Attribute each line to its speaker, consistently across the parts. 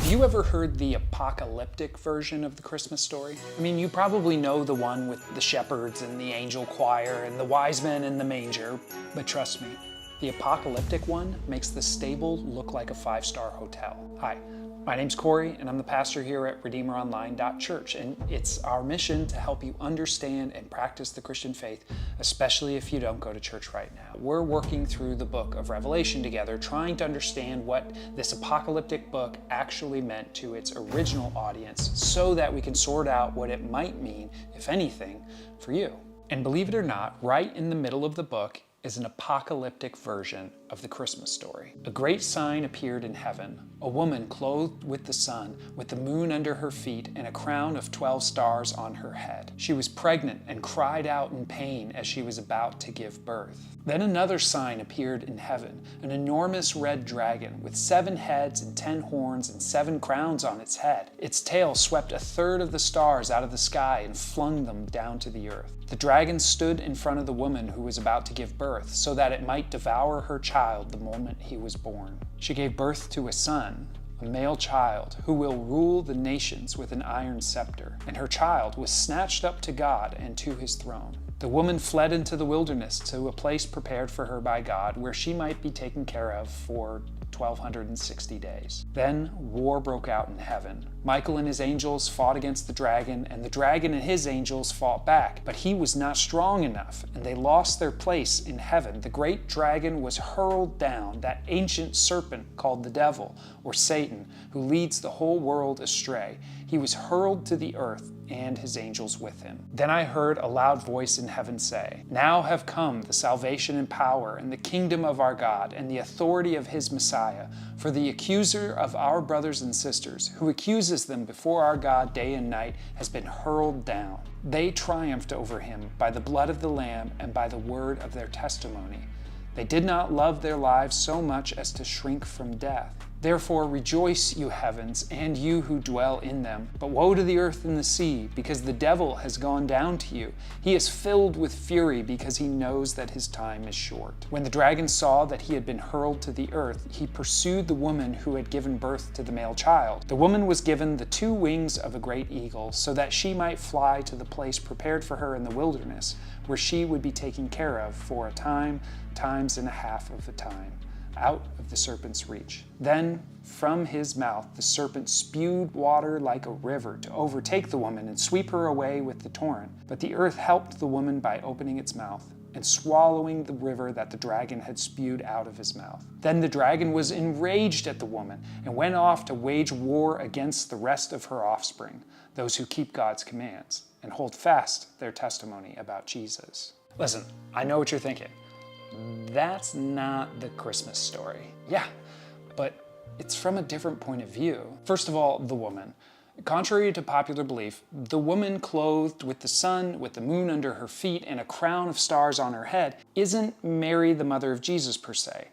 Speaker 1: You ever heard the apocalyptic version of the Christmas story? I mean, you probably know the one with the shepherds and the angel choir and the wise men in the manger, but trust me, the apocalyptic one makes the stable look like a five-star hotel. Hi, my name's Corey, and I'm the pastor here at RedeemerOnline.church, and it's our mission to help you understand and practice the Christian faith, especially if you don't go to church right now. We're working through the book of Revelation together, trying to understand what this apocalyptic book actually meant to its original audience so that we can sort out what it might mean, if anything, for you. And believe it or not, right in the middle of the book is an apocalyptic version of the Christmas story. A great sign appeared in heaven, a woman clothed with the sun, with the moon under her feet and a crown of 12 stars on her head. She was pregnant and cried out in pain as she was about to give birth. Then another sign appeared in heaven, an enormous red dragon with 7 heads and 10 horns and 7 crowns on its head. Its tail swept a third of the stars out of the sky and flung them down to the earth. The dragon stood in front of the woman who was about to give birth so that it might devour her child the moment he was born. She gave birth to a son, a male child, who will rule the nations with an iron scepter, and her child was snatched up to God and to his throne. The woman fled into the wilderness to a place prepared for her by God where she might be taken care of for 1,260 days. Then war broke out in heaven. Michael and his angels fought against the dragon, and the dragon and his angels fought back, but he was not strong enough, and they lost their place in heaven. The great dragon was hurled down, that ancient serpent called the devil, or Satan, who leads the whole world astray. He was hurled to the earth, and his angels with him. Then I heard a loud voice in heaven say, "Now have come the salvation and power and the kingdom of our God and the authority of his Messiah. For the accuser of our brothers and sisters, who accuses them before our God day and night, has been hurled down. They triumphed over him by the blood of the Lamb and by the word of their testimony. They did not love their lives so much as to shrink from death. Therefore rejoice, you heavens, and you who dwell in them. But woe to the earth and the sea, because the devil has gone down to you. He is filled with fury because he knows that his time is short." When the dragon saw that he had been hurled to the earth, he pursued the woman who had given birth to the male child. The woman was given the 2 wings of a great eagle, so that she might fly to the place prepared for her in the wilderness, where she would be taken care of for a time, times and a half of a time, out of the serpent's reach. Then from his mouth the serpent spewed water like a river to overtake the woman and sweep her away with the torrent. But the earth helped the woman by opening its mouth and swallowing the river that the dragon had spewed out of his mouth. Then the dragon was enraged at the woman and went off to wage war against the rest of her offspring, those who keep God's commands and hold fast their testimony about Jesus. Listen, I know what you're thinking. That's not the Christmas story. Yeah, but it's from a different point of view. First of all, the woman. Contrary to popular belief, the woman clothed with the sun, with the moon under her feet, and a crown of stars on her head isn't Mary, the mother of Jesus, per se.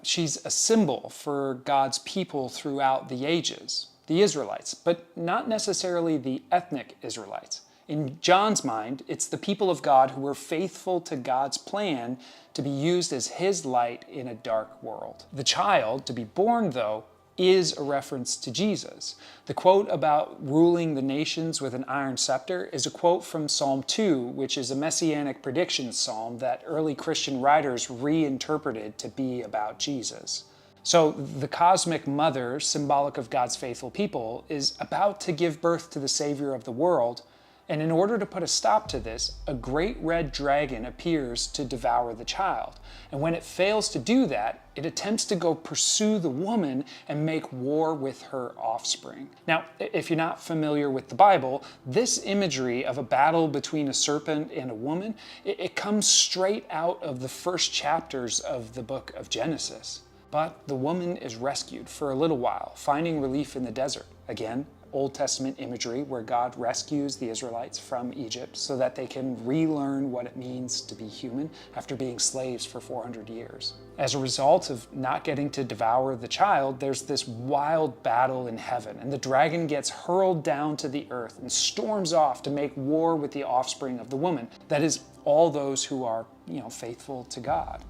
Speaker 1: She's a symbol for God's people throughout the ages, the Israelites, but not necessarily the ethnic Israelites. In John's mind, it's the people of God who were faithful to God's plan to be used as his light in a dark world. The child to be born, though, is a reference to Jesus. The quote about ruling the nations with an iron scepter is a quote from Psalm 2, which is a messianic prediction psalm that early Christian writers reinterpreted to be about Jesus. So the cosmic mother, symbolic of God's faithful people, is about to give birth to the Savior of the world. And in order to put a stop to this, a great red dragon appears to devour the child. And when it fails to do that, it attempts to go pursue the woman and make war with her offspring. Now, if you're not familiar with the Bible, this imagery of a battle between a serpent and a woman, it comes straight out of the first chapters of the book of Genesis. But the woman is rescued for a little while, finding relief in the desert. Again, Old Testament imagery where God rescues the Israelites from Egypt so that they can relearn what it means to be human after being slaves for 400 years. As a result of not getting to devour the child, there's this wild battle in heaven, and the dragon gets hurled down to the earth and storms off to make war with the offspring of the woman. That is, all those who are, faithful to God.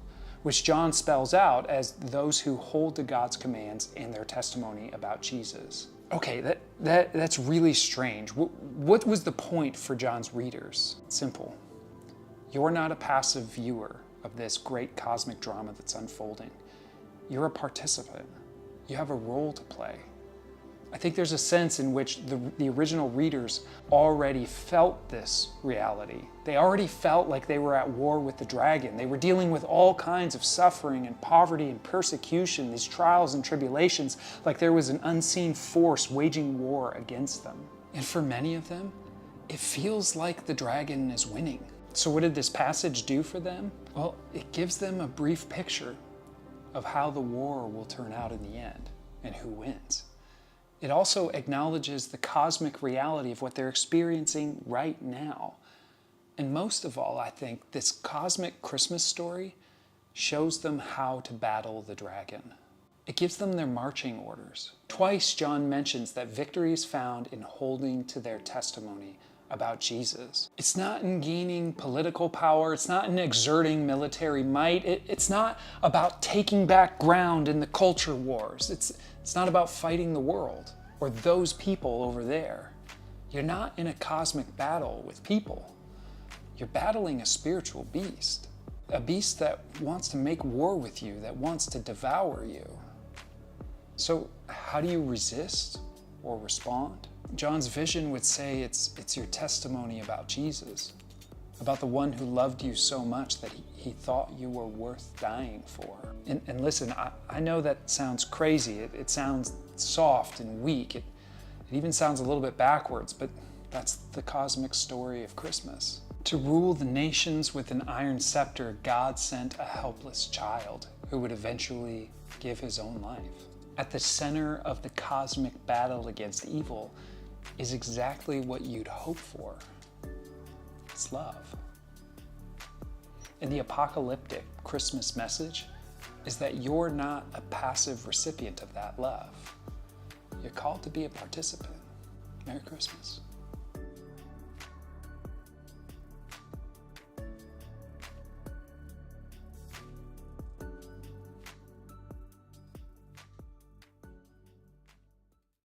Speaker 1: which John spells out as those who hold to God's commands and their testimony about Jesus. Okay, that's really strange. What was the point for John's readers? Simple. You're not a passive viewer of this great cosmic drama that's unfolding. You're a participant. You have a role to play. I think there's a sense in which the original readers already felt this reality. They already felt like they were at war with the dragon. They were dealing with all kinds of suffering and poverty and persecution, these trials and tribulations, like there was an unseen force waging war against them. And for many of them, it feels like the dragon is winning. So what did this passage do for them? Well, it gives them a brief picture of how the war will turn out in the end and who wins. It also acknowledges the cosmic reality of what they're experiencing right now. And most of all, I think this cosmic Christmas story shows them how to battle the dragon. It gives them their marching orders. Twice John mentions that victory is found in holding to their testimony about Jesus. It's not in gaining political power. It's not in exerting military might. It's not about taking back ground in the culture wars. It's not about fighting the world or those people over there. You're not in a cosmic battle with people. You're battling a spiritual beast, a beast that wants to make war with you, that wants to devour you. So how do you resist or respond? John's vision would say it's your testimony about Jesus, about the one who loved you so much that he thought you were worth dying for. And listen, I know that sounds crazy. It sounds soft and weak. It even sounds a little bit backwards, but that's the cosmic story of Christmas. To rule the nations with an iron scepter, God sent a helpless child who would eventually give his own life. At the center of the cosmic battle against evil is exactly what you'd hope for. It's love. And the apocalyptic Christmas message is that you're not a passive recipient of that love. You're called to be a participant. Merry Christmas.